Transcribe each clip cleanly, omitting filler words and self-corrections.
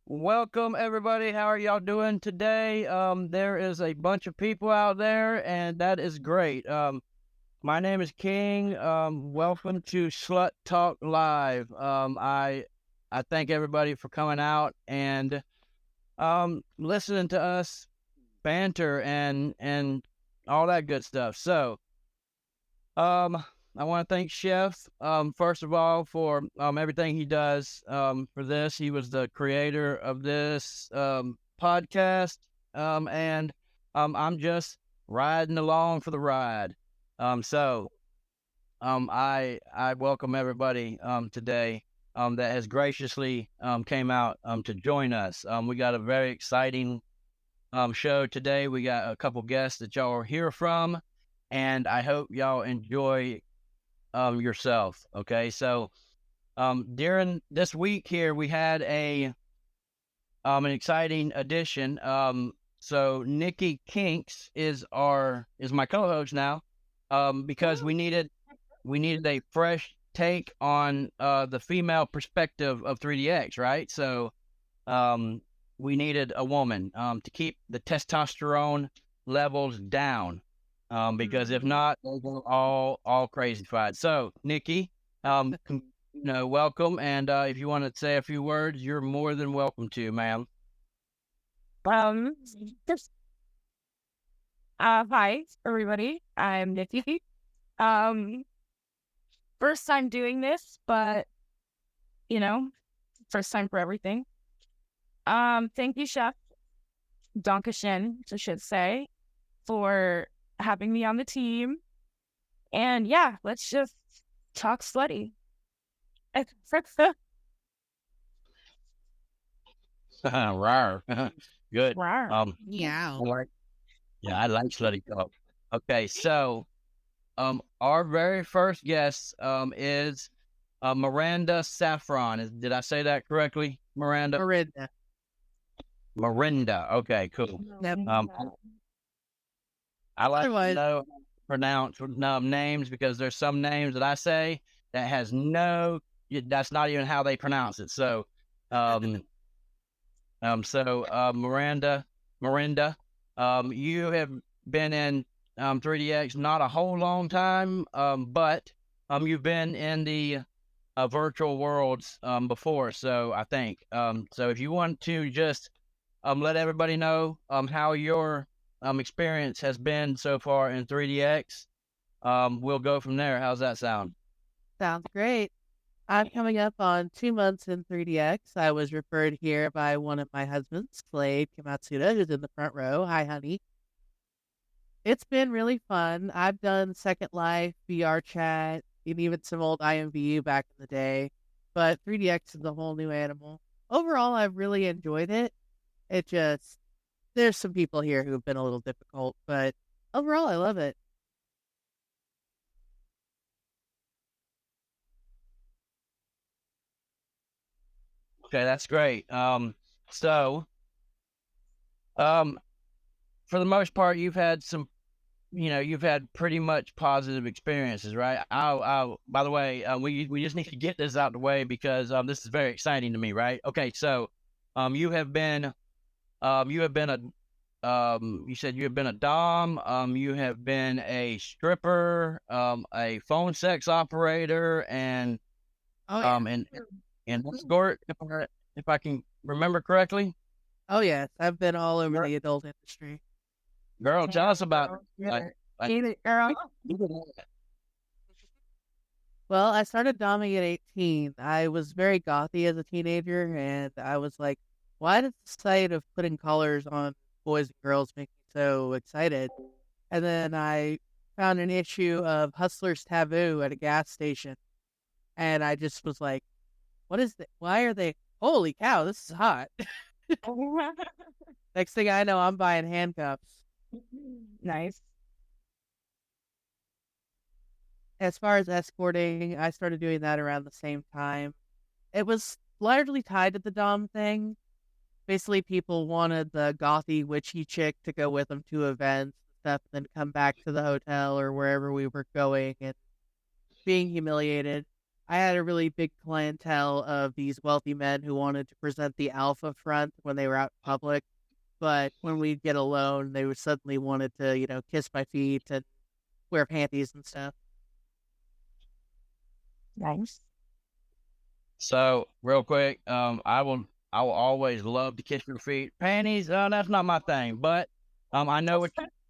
Welcome everybody. How are y'all doing today? There is a bunch of people out there, and that is great. My name is King. Welcome to Slut Talk Live. I thank everybody for coming out and listening to us banter and all that good stuff. So, um, I want to thank Chef, first of all, for everything he does for this. He was the creator of this podcast, and I'm just riding along for the ride. I welcome everybody today that has graciously came out to join us. We got a very exciting show today. We got a couple guests that y'all will hear from, and I hope y'all enjoy yourself. Okay, so during this week here, we had an exciting addition. So Nikki Kinks is my co-host now, because we needed a fresh take on the female perspective of 3DX, right? So we needed a woman to keep the testosterone levels down. Because if not, they'll go all crazified. So, Nikki, welcome, and if you want to say a few words, you're more than welcome to, ma'am. Um, just, Hi, everybody. I'm Nikki. Um, First time doing this, but, you know, first time for everything. Thank you, Chef Donkashin, I should say, for having me on the team. And yeah, let's just talk slutty. Rawr. Good. Rawr. Yeah. Yeah, I like slutty talk. Okay, so our very first guest is Miranda Saffron. Did I say that correctly, Miranda? Marinda. Marinda. Okay, cool. Yep. I like to Otherwise- know pronounce names, because there's some names that I say that has that's not even how they pronounce it. So, Miranda, you have been in 3DX not a whole long time, but you've been in the virtual worlds before. So I think so. If you want to just let everybody know how your experience has been so far in 3DX, we'll go from there. How's that sound? Sounds great. I'm coming up on 2 months in 3DX. I was referred here by one of my husbands, Slade Kamatsuda, who's in the front row. Hi, honey. It's been really fun. I've done Second Life, VR chat, and even some old IMVU back in the day. But 3DX is a whole new animal. Overall, I've really enjoyed it. There's some people here who have been a little difficult, but overall, I love it. Okay, that's great. So, um, for the most part, you've had pretty much positive experiences, right? By the way, we just need to get this out the way, because this is very exciting to me, right? Okay, so, you have been you said you have been a dom, you have been a stripper, a phone sex operator, and Oh, yeah. and escort, if I can remember correctly. Oh, yes. I've been all over the adult industry. Girl, tell us about Get like, it, girl. Well, I started doming at 18. I was very gothy as a teenager, and I was like, why does the sight of putting collars on boys and girls make me so excited? And then I found an issue of Hustler's Taboo at a gas station, and I just was like, why are they, holy cow, this is hot. Next thing I know, I'm buying handcuffs. Nice. As far as escorting, I started doing that around the same time. It was largely tied to the dom thing. Basically, people wanted the gothy, witchy chick to go with them to events and stuff, and then come back to the hotel or wherever we were going and being humiliated. I had a really big clientele of these wealthy men who wanted to present the alpha front when they were out in public. But when we'd get alone, they would suddenly wanted to, kiss my feet and wear panties and stuff. Nice. So real quick, I will always love to kiss your feet. Panties, that's not my thing, but I know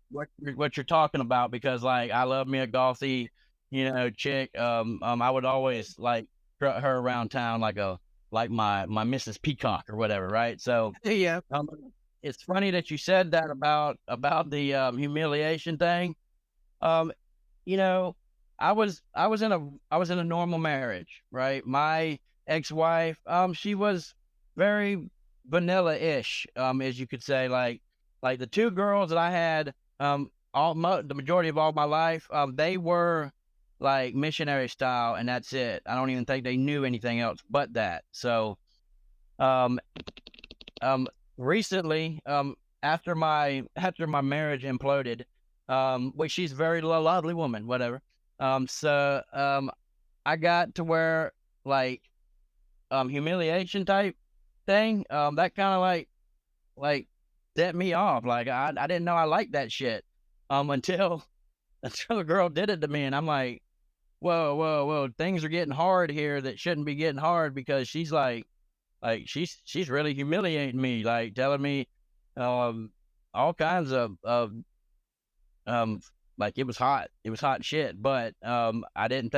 what you're talking about because like I love me a gothy, chick. I would always like strut her around town like my Mrs. Peacock or whatever, right? So Yeah. it's funny that you said that about the humiliation thing. Um, you know, I was in a normal marriage, right? My ex-wife, she was very vanilla-ish, as you could say. Like the two girls that I had, the majority of all my life, they were like missionary style, and that's it. I don't even think they knew anything else but that. So, um, um, recently, after my marriage imploded, which she's a very lovely woman, whatever. So I got to where like humiliation type thing, that kind of like set me off. Like I didn't know I liked that shit until until the girl did it to me, and I'm like, whoa, whoa, whoa, things are getting hard here that shouldn't be getting hard because she's like she's really humiliating me, like telling me um all kinds of um like it was hot shit. But I didn't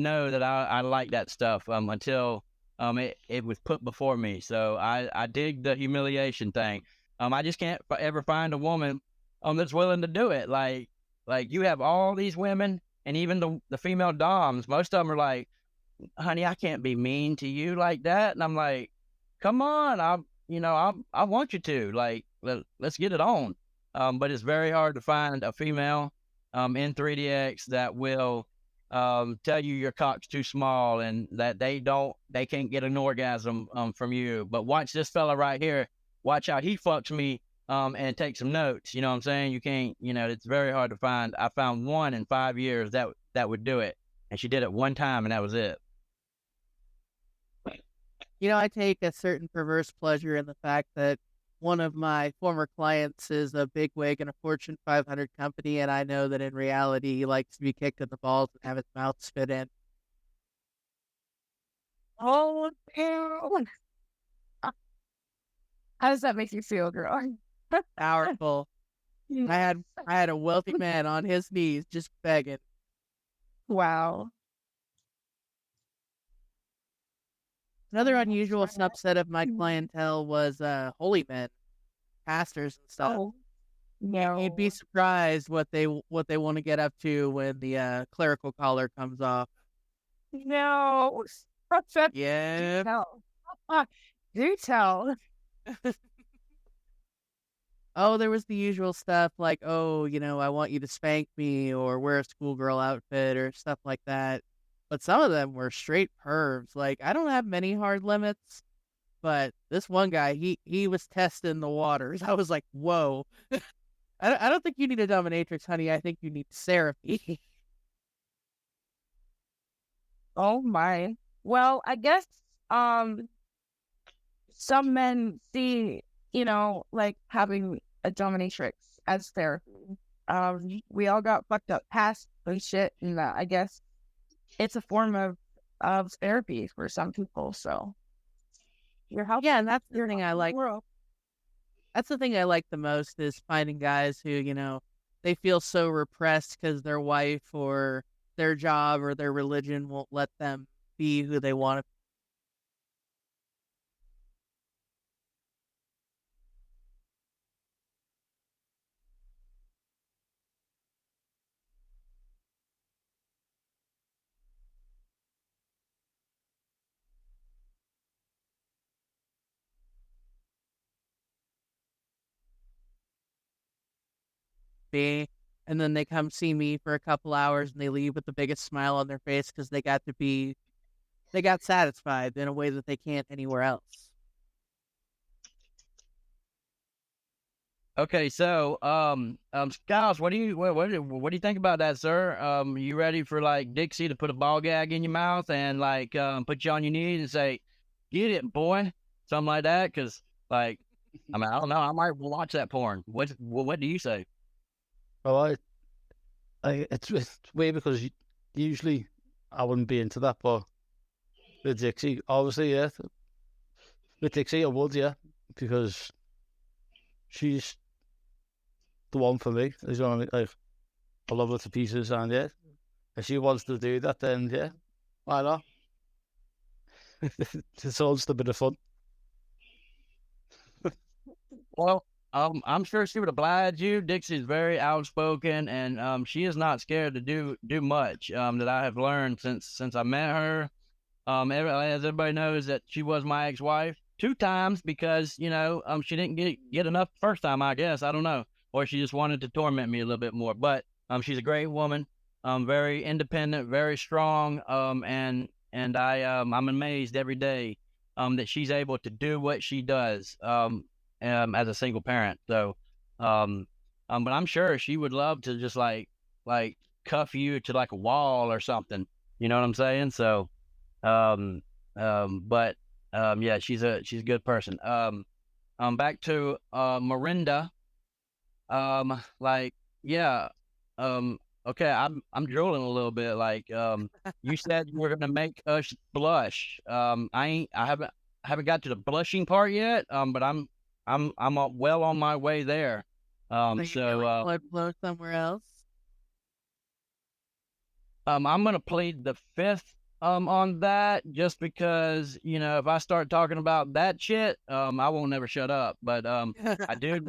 know that I liked that stuff until it was put before me. So I dig the humiliation thing. I just can't ever find a woman that's willing to do it. Like you have all these women, and even the female doms, most of them are like, honey, I can't be mean to you like that. And I'm like, come on, I want you to, like, let's get it on. But it's very hard to find a female in 3DX that will tell you your cock's too small and that they can't get an orgasm from you. But watch this fella right here. Watch how he fucks me and take some notes. You know what I'm saying? You can't, it's very hard to find. I found one in 5 years that would do it. And she did it one time and that was it. I take a certain perverse pleasure in the fact that one of my former clients is a bigwig in a Fortune 500 company, and I know that in reality he likes to be kicked in the balls and have his mouth spit in. Oh, ew. How does that make you feel, girl? Powerful. I had a wealthy man on his knees just begging. Wow. Another unusual subset of my clientele was holy men, pastors and stuff. Oh, no. You'd be surprised what they want to get up to when the clerical collar comes off. No. Yeah. Do tell. Oh, there was the usual stuff like, oh, I want you to spank me or wear a schoolgirl outfit or stuff like that. But some of them were straight pervs. Like, I don't have many hard limits, but this one guy, he was testing the waters. I was like, whoa. I don't think you need a dominatrix, honey. I think you need therapy. Oh my. Well, I guess some men see, like having a dominatrix as therapy. We all got fucked up past and shit, and I guess it's a form of therapy for some people. So you're helping. Yeah, and that's the thing I like. That's the thing I like the most is finding guys who, they feel so repressed because their wife or their job or their religion won't let them be who they want to be. And then they come see me for a couple hours and they leave with the biggest smile on their face because they got satisfied in a way that they can't anywhere else. Okay, so Scouse, what do you think about that, sir? You ready for like Dixie to put a ball gag in your mouth and like put you on your knees and say, "Get it, boy," something like that? Because like, I mean, I don't know, I might watch that porn. What do you say? Well, it's weird because usually I wouldn't be into that, but with Dixie, obviously, yeah. With Dixie, I would, yeah, because she's the one for me. You know what I mean? Like, I love her to pieces, and yeah, if she wants to do that, then yeah, why not? It's all just a bit of fun. Well, I'm sure she would oblige you. Dixie's very outspoken, and she is not scared to do much. That I have learned since I met her. As everybody knows, that she was my ex-wife 2 times because she didn't get enough the first time. I guess I don't know, or she just wanted to torment me a little bit more. But she's a great woman, very independent, very strong, I'm amazed every day that she's able to do what she does as a single parent. So, but I'm sure she would love to just like cuff you to like a wall or something. You know what I'm saying? So. But yeah, she's a good person. Back to Marinda. Like, yeah. Okay, I'm drooling a little bit. Like, you said you were gonna make us blush. I haven't got to the blushing part yet. But I'm well on my way there. So you So really blood flow somewhere else. I'm gonna plead the fifth on that just because if I start talking about that shit, I won't never shut up. But I do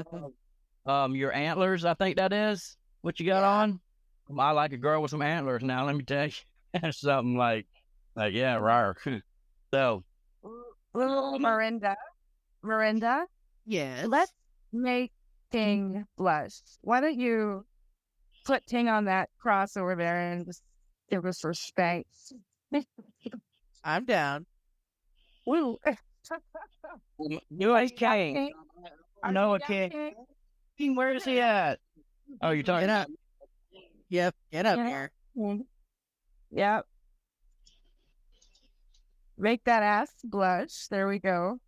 love your antlers. I think that is what you got Yeah. on. I like a girl with some antlers. Now let me tell you something like yeah, rar. So Marinda, Yes. let's make Ting blush. Why don't you put Ting on that cross over there and just give us respect? I'm down. Woo. you ain't king. I know a king. King, where is he at? Oh, you're talking Get up. Yep. Get up Yeah. here. Yep. Make that ass blush. There we go.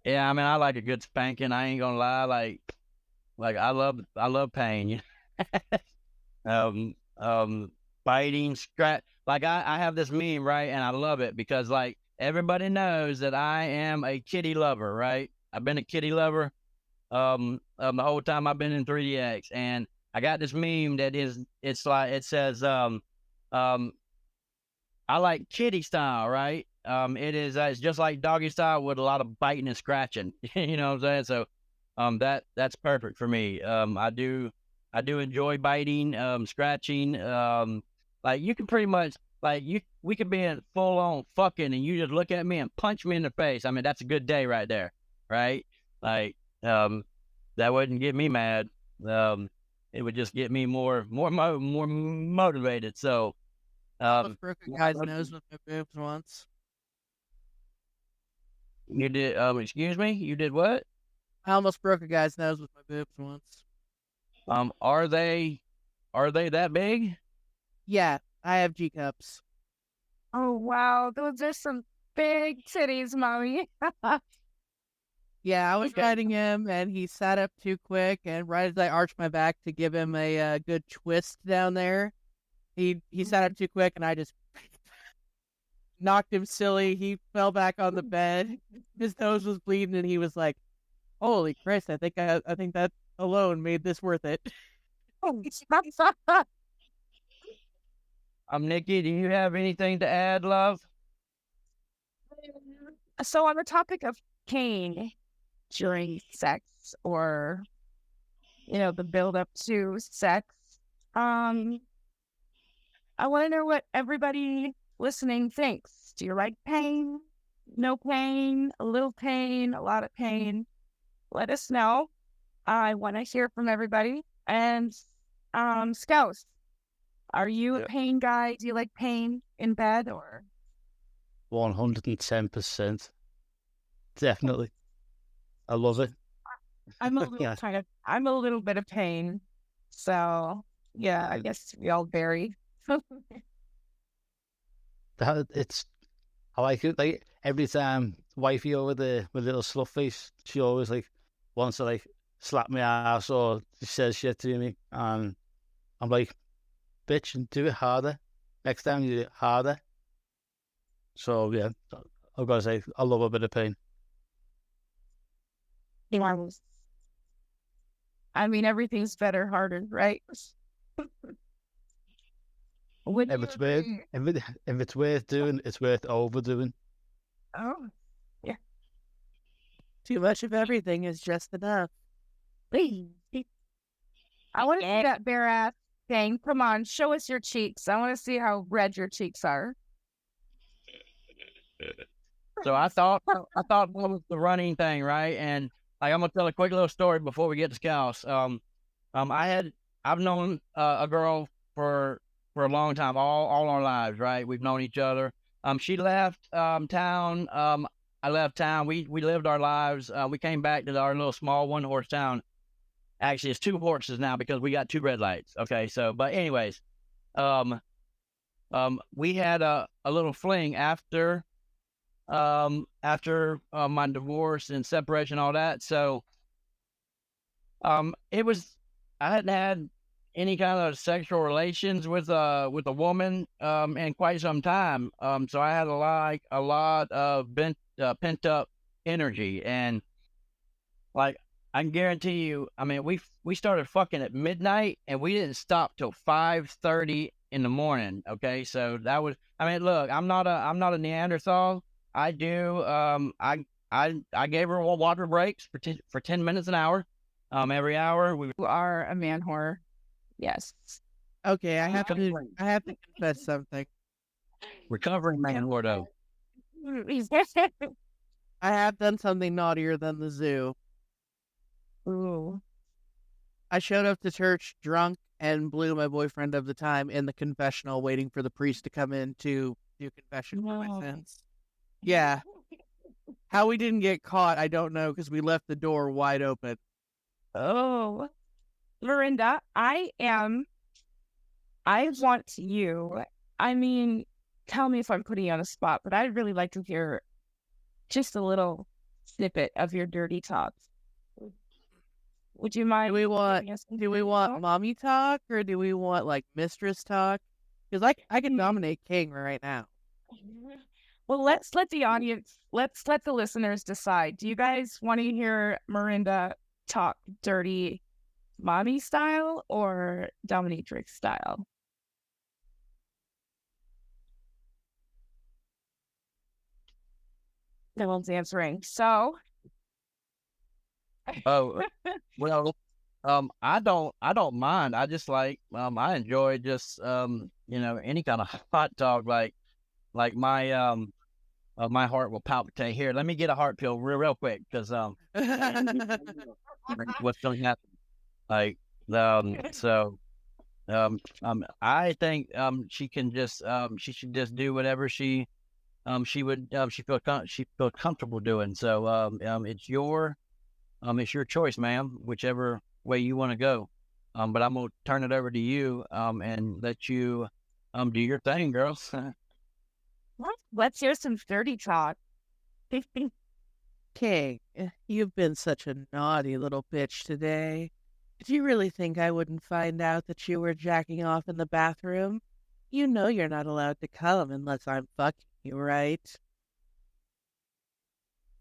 Yeah, I mean, I like a good spanking. I ain't gonna lie. Like I love pain. Um, biting, scratch. Like I have this meme, right? And I love it because like everybody knows that I am a kitty lover, right? I've been a kitty lover the whole time I've been in 3DX, and I got this meme that it's like it says um I like kitty style, right? It's just like doggy style with a lot of biting and scratching. You know what I'm saying? So that's perfect for me. I do enjoy biting, scratching. Like you can pretty much we could be in full on fucking and you just look at me and punch me in the face. I mean, that's a good day right there, right? Like that wouldn't get me mad. It would just get me more motivated. So I almost broke a guy's nose with my boobs once. you did excuse me, you did what? I almost broke a guy's nose with my boobs once. Are they that big? Yeah, I have G cups. Oh, wow. Those are some big titties, mommy. Yeah, I was Okay. riding him, and he sat up too quick. And right as I arched my back to give him a good twist down there, he sat up too quick, and I just knocked him silly. He fell back on the bed. His nose was bleeding, and he was like, "Holy Christ! I think that alone made this worth it." Nikki, do you have anything to add, love? So on the topic of pain during sex or, the build up to sex, I want to know what everybody listening thinks. Do you like pain? No pain? A little pain? A lot of pain? Let us know. I want to hear from everybody. And Scouse, are you a Yeah. pain guy? Do you like pain in bed or? 110%. Definitely. I love it. I'm a little Yeah. I'm a little bit of pain. So yeah, I guess we all vary. I like it. Like every time wifey over there with little sluff face, she always like wants to like slap my ass or she says shit to me, and I'm like, bitch, do it harder. Next time you do it harder. So yeah, I've got to say, I love a bit of pain. I mean, everything's better harder, right? Would If you it's worth, agree? if it's worth doing, it's worth overdoing. Oh, yeah. Too much of everything is just enough. I want to see that bare ass thing. Come on, show us your cheeks. I want to see how red your cheeks are. So I thought that was the running thing, right? And like, I'm gonna tell a quick little story before we get to Scouse. I've known a girl for a long time, all our lives, right? We've known each other. She left town. I left town. We lived our lives. We came back to our little small 1-horse town. Actually, it's 2 horses now because we got 2 red lights. Okay, so but anyways, we had a little fling after my divorce and separation, all that. So it was, I hadn't had any kind of sexual relations with a woman in quite some time. So I had a lot of pent up energy, and like, I can guarantee you, I mean, we started fucking at midnight and we didn't stop till 5:30 in the morning. Okay, so that was, I mean, look, I'm not a Neanderthal. I do I gave her water breaks for 10 minutes an hour. Every hour we You are a man whore. Yes. Okay, I have to confess something. recovering man Gordo. I have done something naughtier than the zoo. Ooh. I showed up to church drunk and blew my boyfriend of the time in the confessional, waiting for the priest to come in to do confession for my No. sins. Yeah. How we didn't get caught, I don't know, because we left the door wide open. Oh, Marinda, I want you. I mean, tell me if I'm putting you on the spot, but I'd really like to hear just a little snippet of your dirty talk. Would you mind? Do we want giving us some do we dirty want talk? mommy talk or do we want like mistress talk? Because I can nominate King right now. Well, let's let the audience, let's let the listeners decide. Do you guys want to hear Marinda talk dirty mommy style or dominatrix style? No one's answering. So, Oh, well, I don't mind. I just like, I enjoy just, any kind of hot dog, like my heart will palpitate. Here, let me get a heart pill real quick, because what's going to happen? Like, so, I think she can just she should just do whatever she she feel comfortable doing. So it's your choice, ma'am, whichever way you want to go. But I'm gonna turn it over to you and let you do your thing, girls. let's hear some dirty talk. King, you've been such a naughty little bitch today. Did you really think I wouldn't find out that you were jacking off in the bathroom? You know you're not allowed to come unless I'm fucking you, right?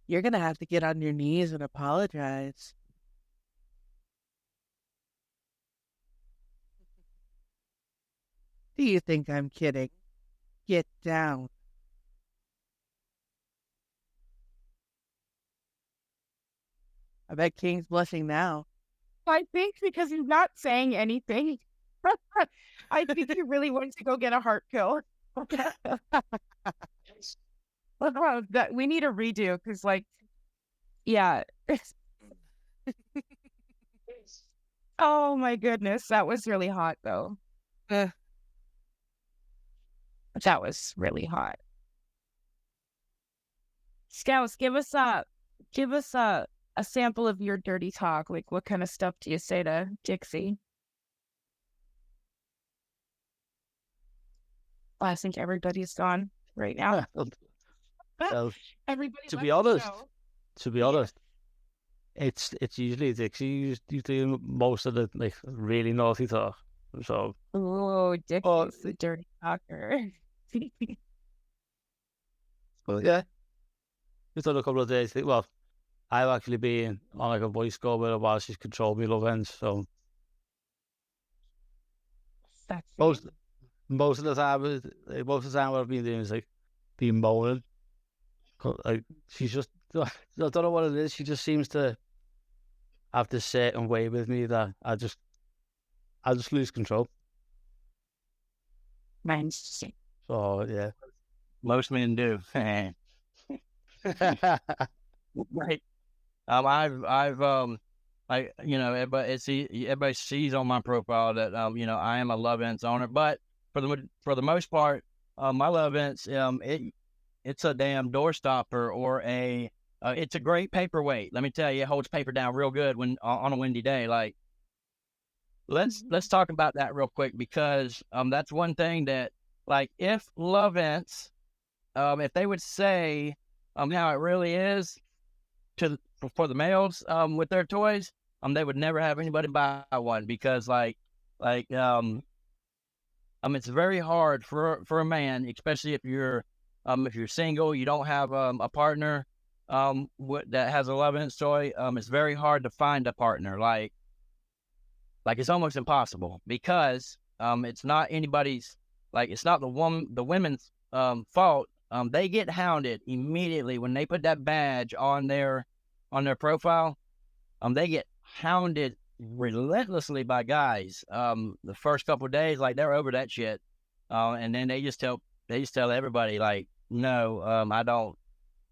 You're gonna have to get on your knees and apologize. Do you think I'm kidding? Get down. I bet King's blushing now. I think because he's not saying anything. I think he really wants to go get a heart pill. That we need a redo because, like, yeah. Oh my goodness, that was really hot though. Uh, That was really hot. Scouse, give us a sample of your dirty talk. Like, what kind of stuff do you say to Dixie? I think everybody's gone right now. Well, Everybody to left be the honest, show. it's usually Dixie who's doing most of the like really naughty talk. So, Oh, oh, Dixie's the dirty talker. well, yeah, we've done a couple of days. Well, I've actually been on like a voice call with her while she's controlled me love ends. So Sexy. most of the time, most of the time what I've been doing is like being moaning. Like she's just, I don't know what it is. She just seems to have this certain way with me that I just lose control. Nice. So yeah. Most men do. Right. I've like, you know, everybody sees on my profile that you know, I am a Love Ents owner, but for the most part, my Love Ents, it's a damn door stopper or it's a great paperweight. Let me tell you, it holds paper down real good when on a windy day. Like, let's talk about that real quick, because that's one thing that, like, if Love Ents, if they would say how it really is for the males with their toys, they would never have anybody buy one, because it's very hard for a man, especially if you're single, you don't have a partner that has a Love Ents toy. It's very hard to find a partner. Like it's almost impossible, because it's not anybody's, like, it's not the women's fault. They get hounded immediately when they put that badge on their profile. They get hounded relentlessly by guys. The first couple of days, like, they're over that shit, and then they just tell everybody, like, no, I don't.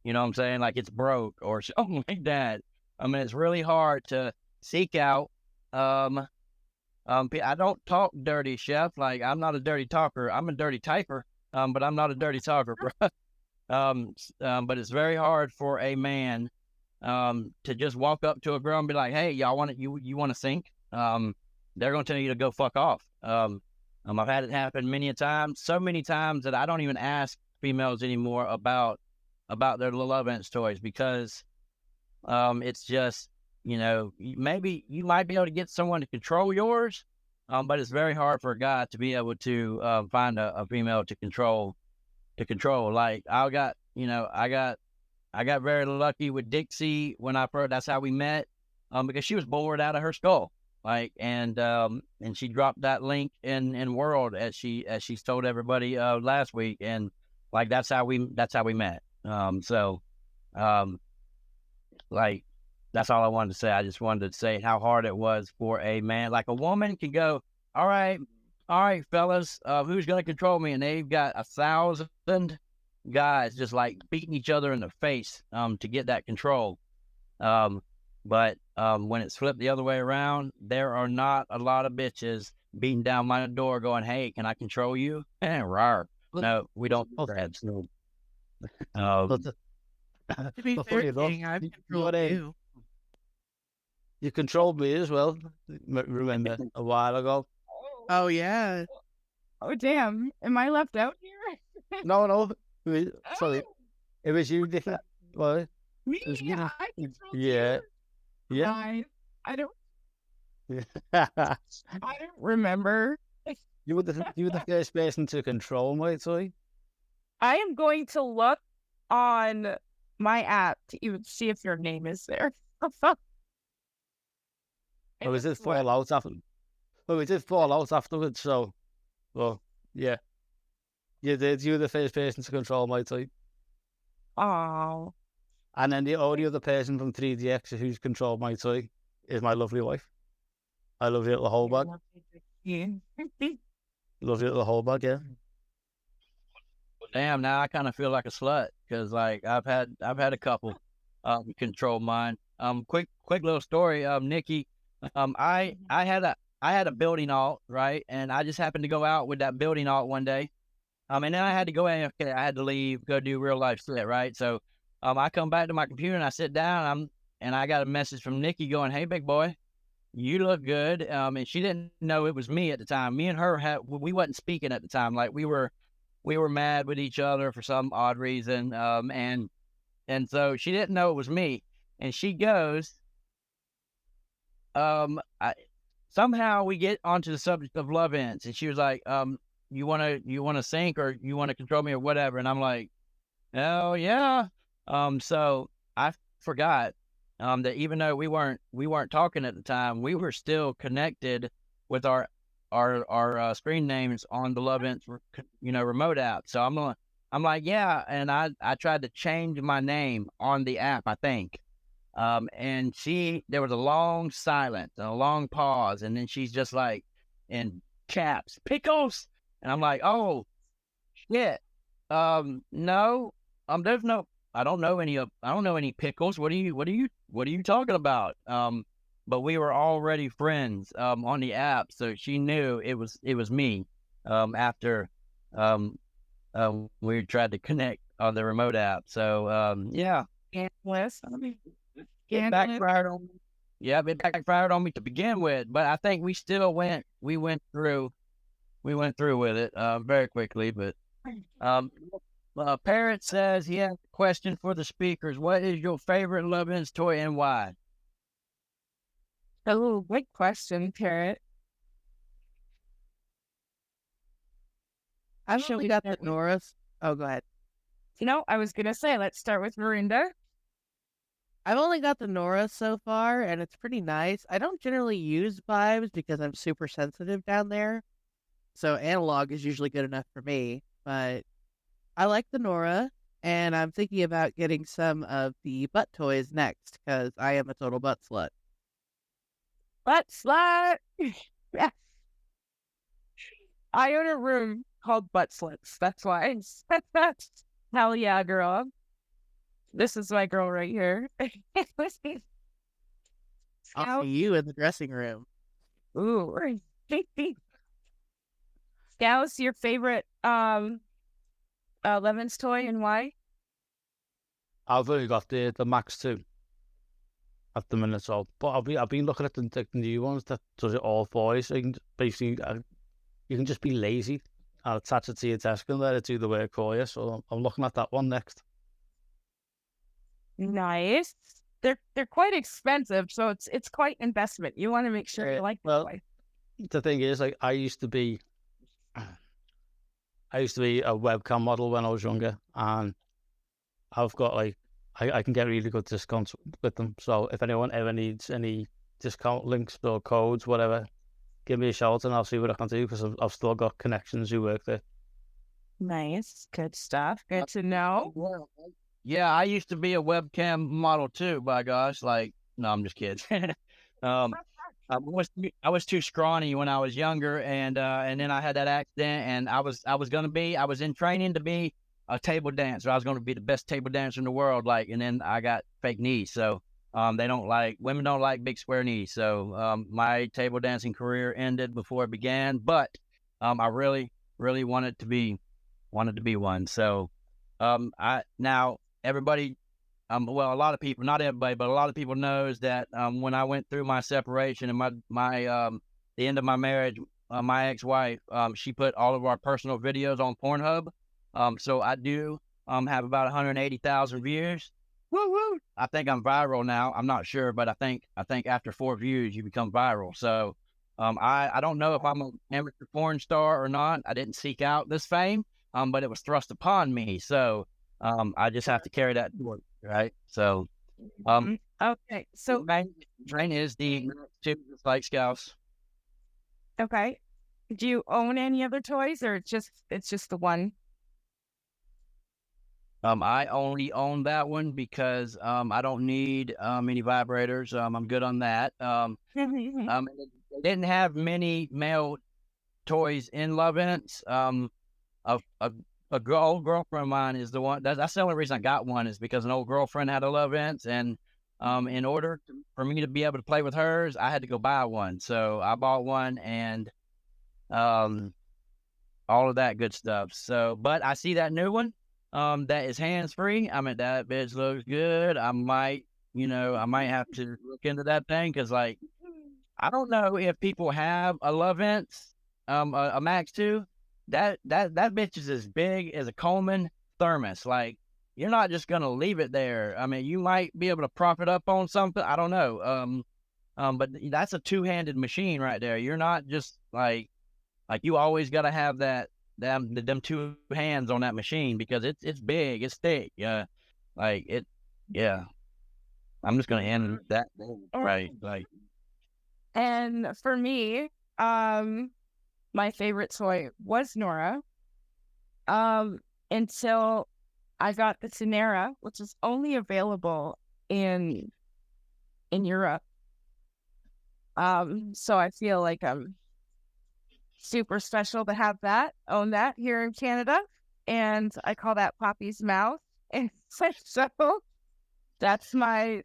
You know what I'm saying? Like, it's broke or something like that. I mean, it's really hard to seek out. I don't talk dirty, Chef. Like, I'm not a dirty talker. I'm a dirty typer. But I'm not a dirty talker, bro. But it's very hard for a man to just walk up to a girl and be like, "Hey, y'all want you want to sink?" They're gonna tell you to go fuck off. I've had it happen many a time, so many times that I don't even ask females anymore about their Love Ents toys, because it's just, you know, maybe you might be able to get someone to control yours, but it's very hard for a guy to be able to find a female to control. Like, I got very lucky with Dixie when that's how we met, because she was bored out of her skull. Like, and she dropped that link in World, as she's told everybody last week, and like that's how we met. Like, that's all I wanted to say. I just wanted to say how hard it was for a man. Like, a woman can go, all right, fellas, who's gonna control me? And they've got 1,000 guys just like beating each other in the face to get that control. But when it's flipped the other way around, there are not a lot of bitches beating down my door going, "Hey, can I control you?" Rawr. No, we don't. To be fair, King, I've controlled you. You controlled me as well. Remember a while ago? Oh yeah. Oh damn! Am I left out here? No. Sorry, it was you, Nick. Well, Me? it was you. I controlled Yeah. you. Yeah. I don't remember. You were the first person to control my toy. I am going to look on my app to even see if your name is there. Or was it fall out after? Well, we did fall out afterwards, so, well, yeah. You did. You were the first person to control my toy. Oh. And then the only other person from 3DX who's controlled my toy is my lovely wife. I love you, little whole bag. Love you, little whole bag, yeah. Damn, now I kind of feel like a slut, because, like, I've had a couple control mine. Quick little story. Nikki, I had a building alt, right, and I just happened to go out with that building alt one day, and then I had to go AFK. I had to leave, go do real life shit, right. So I come back to my computer and I sit down. And I got a message from Nikki going, "Hey, big boy, you look good." And she didn't know it was me at the time. Me and her we wasn't speaking at the time. Like we were mad with each other for some odd reason. And so she didn't know it was me. And she goes, somehow we get onto the subject of love ends, and she was like, you wanna sync, or you wanna control me, or whatever. And I'm like, oh yeah. So I forgot that even though we weren't talking at the time, we were still connected with our screen names on the Love Ends, remote app. So I'm like, yeah, and I tried to change my name on the app, I think. And there was a long silence and a long pause, and then she's just like, in caps, "Pickles," and I'm like, oh shit, no, there's no, I don't know any pickles. What are you talking about? But we were already friends on the app, so she knew it was me. After we tried to connect on the remote app, so yeah. Scandalous. It backfired on me. Yeah, it backfired on me to begin with, but I think we went through with it very quickly. But Parrot says he has a question for the speakers. What is your favorite Love Ends toy and why? Oh, great question, Parrot. I've Shall only we got start the Nora's. Oh, go ahead. I was gonna say, let's start with Marinda. I've only got the Nora so far, and it's pretty nice. I don't generally use vibes because I'm super sensitive down there. So analog is usually good enough for me. But I like the Nora, and I'm thinking about getting some of the butt toys next because I am a total butt slut. Butt slut. Yeah. I own a room called Butt Sluts. That's why. Hell yeah, girl. This is my girl right here. I'll see you in the dressing room. Ooh. Scouse, your favorite Love Ends toy and why? I've only got the Max 2 at the minute, so but I've been looking at the new ones that does it all for you. So you can basically you can just be lazy and attach it to your desk and let it do the work for you. So I'm looking at that one next. Nice. They're quite expensive, so it's quite investment. You want to make sure you like the toy. The thing is, like, I used to be a webcam model when I was younger, and I've got I can get really good discounts with them. So if anyone ever needs any discount links or codes, whatever, give me a shout and I'll see what I can do, because I've still got connections who work there. Nice, good stuff. Good to know. Yeah, I used to be a webcam model too. By gosh, no, I'm just kidding. I was too scrawny when I was younger, and then I had that accident, and I was in training to be a table dancer. I was going to be the best table dancer in the world, and then I got fake knees. So women don't like big square knees. So my table dancing career ended before it began, but I really wanted to be one. So everybody, well, a lot of people, not everybody, but a lot of people knows that when I went through my separation and the end of my marriage, my ex-wife, she put all of our personal videos on Pornhub. So I do have about 180,000 views. Woo woo! I think I'm viral now. I'm not sure, but I think after 4 views you become viral. So I don't know if I'm an amateur porn star or not. I didn't seek out this fame, but it was thrust upon me. So I just have to carry that forward, right? So okay. So train is the two like Scouse. Okay. Do you own any other toys, or it's just the one? I only own that one because I don't need any vibrators. I'm good on that. They didn't have many male toys in Love Ends. Old girlfriend of mine is the one. That's the only reason I got one, is because an old girlfriend had a Love Ends, and in order for me to be able to play with hers, I had to go buy one. So I bought one, and all of that good stuff. So, but I see that new one. that is hands free. I mean, that bitch looks good. I might have to look into that thing because, like, I don't know if people have a Lovense, a Max 2. That bitch is as big as a Coleman thermos. Like, you're not just gonna leave it there. I mean, you might be able to prop it up on something. I don't know. But that's a two-handed machine right there. You're not just like you always gotta have them two hands on that machine because it's big, it's thick. Yeah, like it. Yeah, I'm just gonna end that right. Like, And for me, my favorite toy was Nora. Until I got the Tenera, which is only available in Europe. So I feel like I'm super special to have own that here in Canada. And I call that Poppy's Mouth. And so that's my,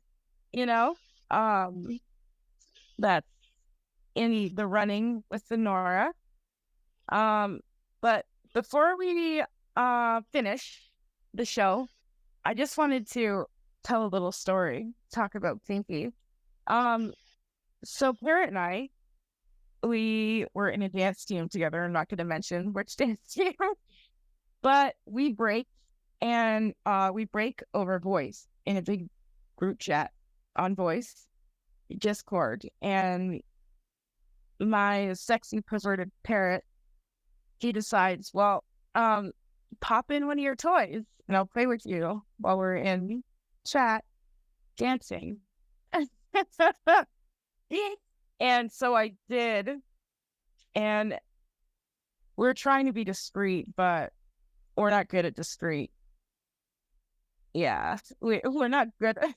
that's in the running with the Nora. But before we finish the show, I just wanted to tell a little story, talk about Pinky. So Parrot and I, we were in a dance team together. I'm not going to mention which dance team, but we break over voice in a big group chat on voice, Discord. And my sexy perverted parrot, he decides, well, pop in one of your toys and I'll play with you while we're in chat dancing. And so I did. And we're trying to be discreet, but we're not good at discreet. Yeah, we're not good at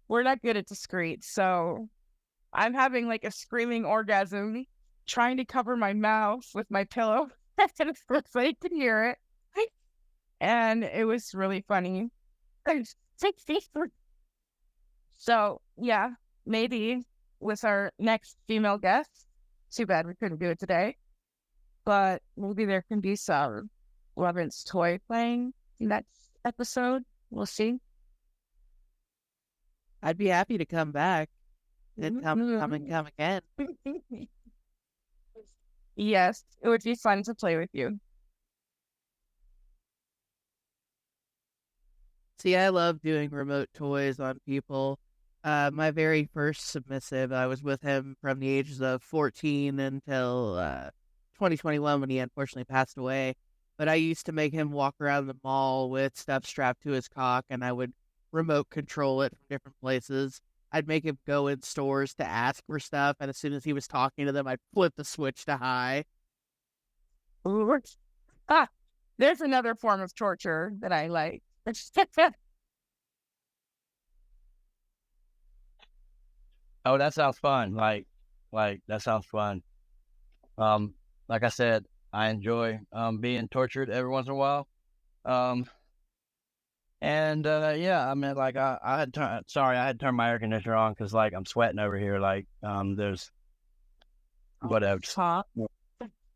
we're not good at discreet. So I'm having like a screaming orgasm, trying to cover my mouth with my pillow. And of course I could hear it. And it was really funny. So yeah, maybe with our next female guest, too bad we couldn't do it today, but maybe there can be some Lovense toy playing next episode. We'll see. I'd be happy to come back and come again. Yes, it would be fun to play with you. See, I love doing remote toys on people. My very first submissive, I was with him from the ages of 14 until 2021 when he unfortunately passed away. But I used to make him walk around the mall with stuff strapped to his cock, and I would remote control it from different places. I'd make him go in stores to ask for stuff, and as soon as he was talking to them, I'd flip the switch to high. There's another form of torture that I like. oh, that sounds fun. Like that sounds fun. Like I said, I enjoy being tortured every once in a while. And yeah, I mean, like I had turned my air conditioner on because like I'm sweating over here. Like there's whatever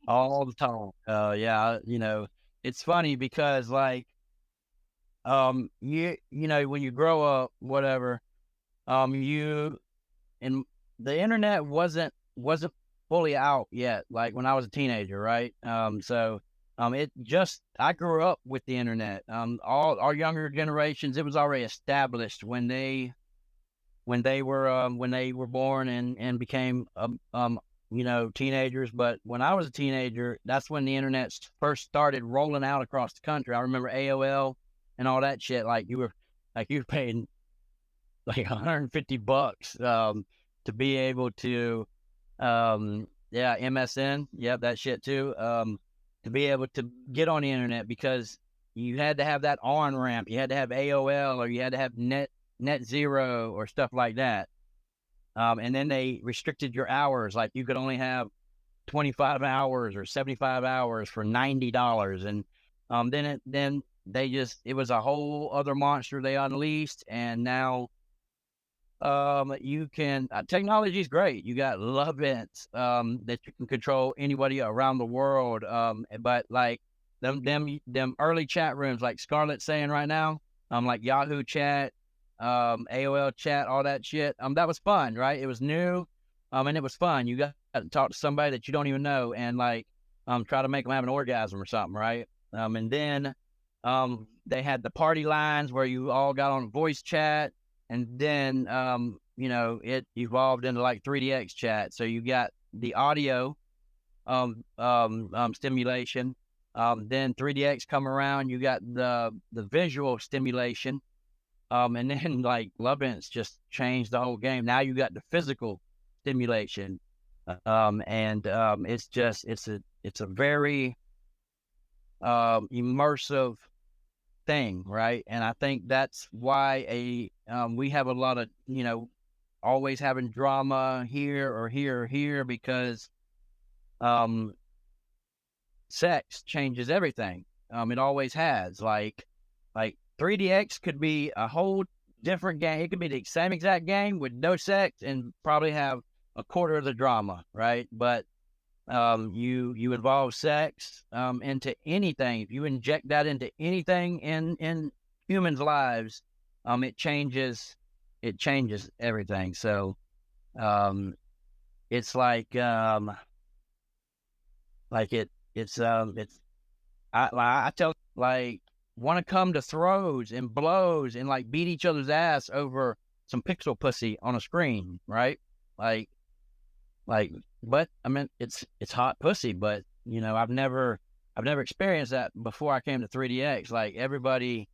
all the time. Yeah, it's funny because like you know when you grow up, whatever, you and the internet wasn't fully out yet. Like when I was a teenager, right? So. I grew up with the internet. All our younger generations, it was already established when they were born and became teenagers. But when I was a teenager, that's when the internet first started rolling out across the country. I remember AOL and all that shit. Like you were paying like $150 to be able to MSN, that shit too. To be able to get on the internet because you had to have that on-ramp. You had to have AOL or you had to have net zero or stuff like that. And then they restricted your hours. Like you could only have 25 hours or 75 hours for $90. And then it was a whole other monster they unleashed. And now you can technology is great. You got Lovense that you can control anybody around the world. But like them early chat rooms like Scarlett's saying right now, like Yahoo chat, AOL chat, all that shit. That was fun, right? It was new, and it was fun. You got to talk to somebody that you don't even know and like try to make them have an orgasm or something, right? And then they had the party lines where you all got on voice chat, and then you know, it evolved into like 3DX chat. So you got the audio stimulation. Then 3DX come around, you got the visual stimulation. And then like Lovense just changed the whole game. Now you got the physical stimulation. It's just it's a very immersive thing, right? And I think that's why we have a lot of, you know, always having drama here or here or here because sex changes everything. It always has. Like 3DX could be a whole different game. It could be the same exact game with no sex and probably have a quarter of the drama, right? But you involve sex into anything. If you inject that into anything in humans' lives, it changes everything. So it's like I tell like want to come to throws and blows and like beat each other's ass over some pixel pussy on a screen, right? Like but I mean it's hot pussy, but you know I've never experienced that before I came to 3DX. Like everybody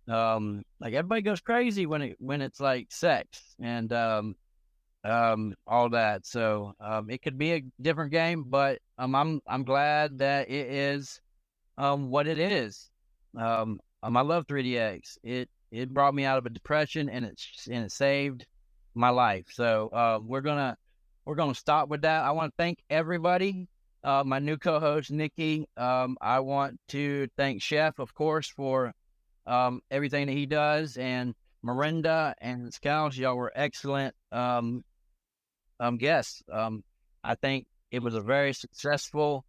goes crazy when it's like sex and all that. So it could be a different game, but I'm glad that it is what it is. I love 3DX. It brought me out of a depression and it saved my life. So we're gonna stop with that. I want to thank everybody. My new co-host Nikki. I want to thank Chef, of course, for everything that he does, and Marinda and Scouse. Y'all were excellent guests. I think it was a very successful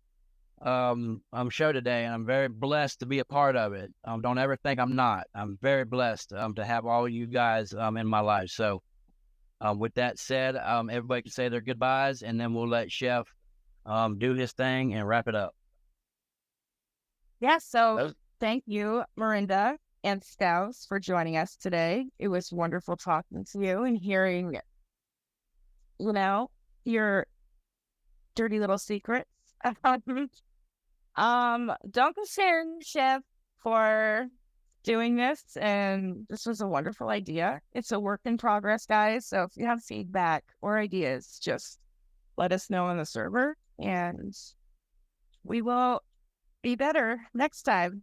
show today, and I'm very blessed to be a part of it. Don't ever think I'm not. I'm very blessed to have all you guys in my life. So with that said, everybody can say their goodbyes, and then we'll let Chef do his thing and wrap it up. Yeah, so thank you, Marinda and Scouse, for joining us today. It was wonderful talking to you and hearing, you know, your dirty little secrets. Don't concern Chef for doing this, and this was a wonderful idea. It's a work in progress, guys. So if you have feedback or ideas, just let us know on the server, and we will be better next time.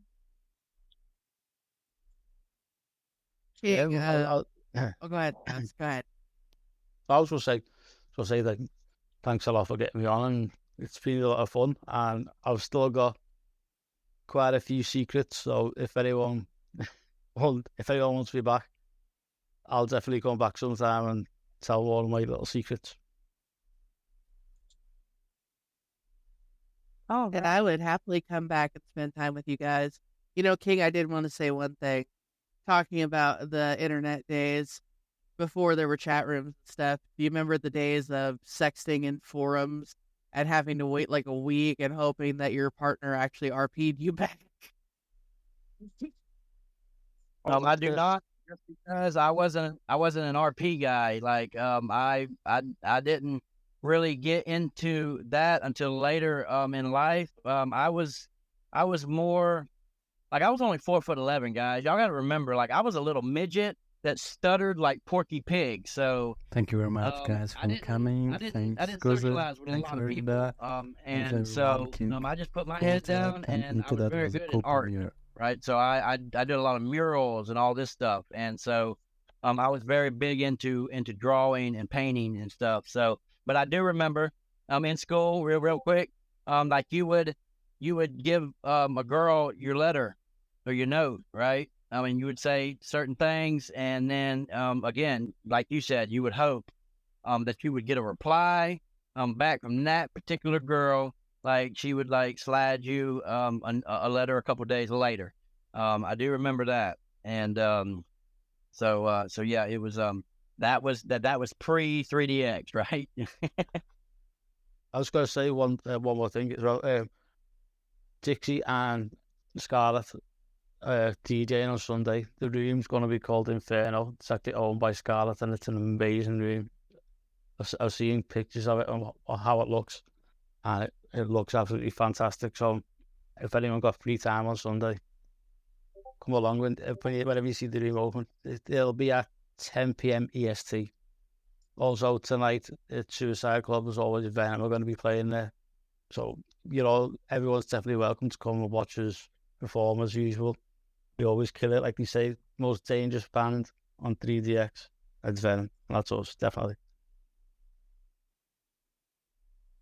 Yeah, Go ahead. Go ahead. I was going to say that thanks a lot for getting me on, and it's been a lot of fun, and I've still got quite a few secrets. So if anyone wants to be back, I'll definitely come back sometime and tell all of my little secrets. Oh, and I would happily come back and spend time with you guys. You know, King, I did want to say one thing. Talking about the internet days before there were chat rooms and stuff. Do you remember the days of sexting in forums and having to wait like a week and hoping that your partner actually RP'd you back? I do not, just because I wasn't an RP guy. Like I didn't really get into that until later in life. I was more like, I was only 4'11", guys. Y'all got to remember, like, I was a little midget that stuttered like Porky Pig. So thank you very much, guys, for coming. I didn't socialize with a lot of people. And so I just put my head down, and I was very good at art, right? So I did a lot of murals and all this stuff, and so I was very big into drawing and painting and stuff. So, but I do remember in school, real quick, like you would give a girl your letter or your note, right? I mean, you would say certain things, and then again, like you said, you would hope that you would get a reply back from that particular girl, like she would like slide you a letter a couple days later. I do remember that, and so yeah, it was that was pre 3DX, right? I was going to say one more thing as well. Dixie and Scarlett DJing on Sunday. The room's going to be called Inferno. It's actually owned by Scarlett, and it's an amazing room. I've seen pictures of it and how it looks, and it looks absolutely fantastic. So if anyone got free time on Sunday, come along whenever you see the room open. It'll be at 10 p.m. EST. Also tonight at Suicide Club, there's always a Venom. We're going to be playing there. So, everyone's definitely welcome to come and watch us perform as usual. We always kill it, like they say, most dangerous band on 3DX. It's Venom. That's us, definitely.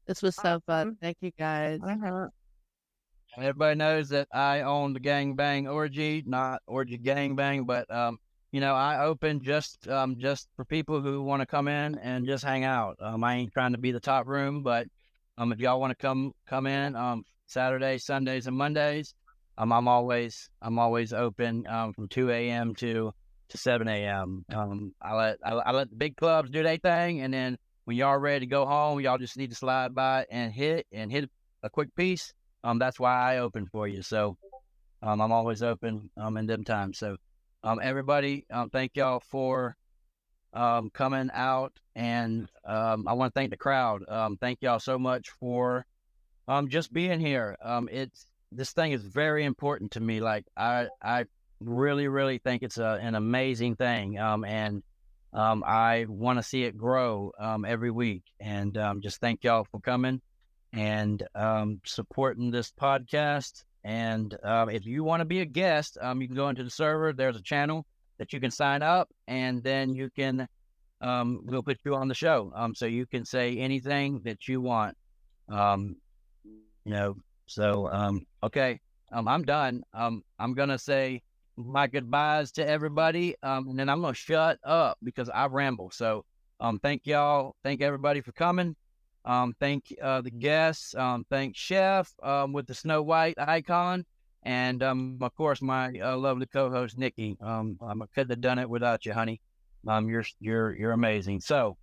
This was so fun. Thank you, guys. Everybody knows that I own the Gangbang Orgy, not Orgy Gangbang, but I open just for people who want to come in and just hang out. I ain't trying to be the top room, but if y'all want to come in Saturdays, Sundays, and Mondays, I'm always open from 2 a.m. to 7 a.m. I let the big clubs do their thing, and then when y'all ready to go home, y'all just need to slide by and hit a quick piece. That's why I open for you. So I'm always open in them times. So everybody, thank y'all for coming out, and I want to thank the crowd. Thank y'all so much for just being here. This thing is very important to me. Like I really, really think it's an amazing thing. And I want to see it grow every week. And just thank y'all for coming and supporting this podcast. And if you want to be a guest, you can go into the server. There's a channel that you can sign up, and then you can we'll put you on the show. So you can say anything that you want. So okay. I'm done. I'm gonna say my goodbyes to everybody, and then I'm gonna shut up because I ramble. So thank y'all. Thank everybody for coming. Thank the guests. Thank Chef with the Snow White icon, and of course my lovely co-host Nikki. I couldn't have done it without you, honey. You're amazing. So,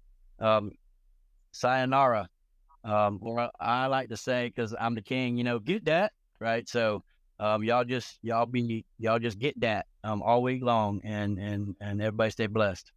sayonara. Or I like to say, because I'm the king, get that right. So, y'all just get that all week long, and everybody stay blessed.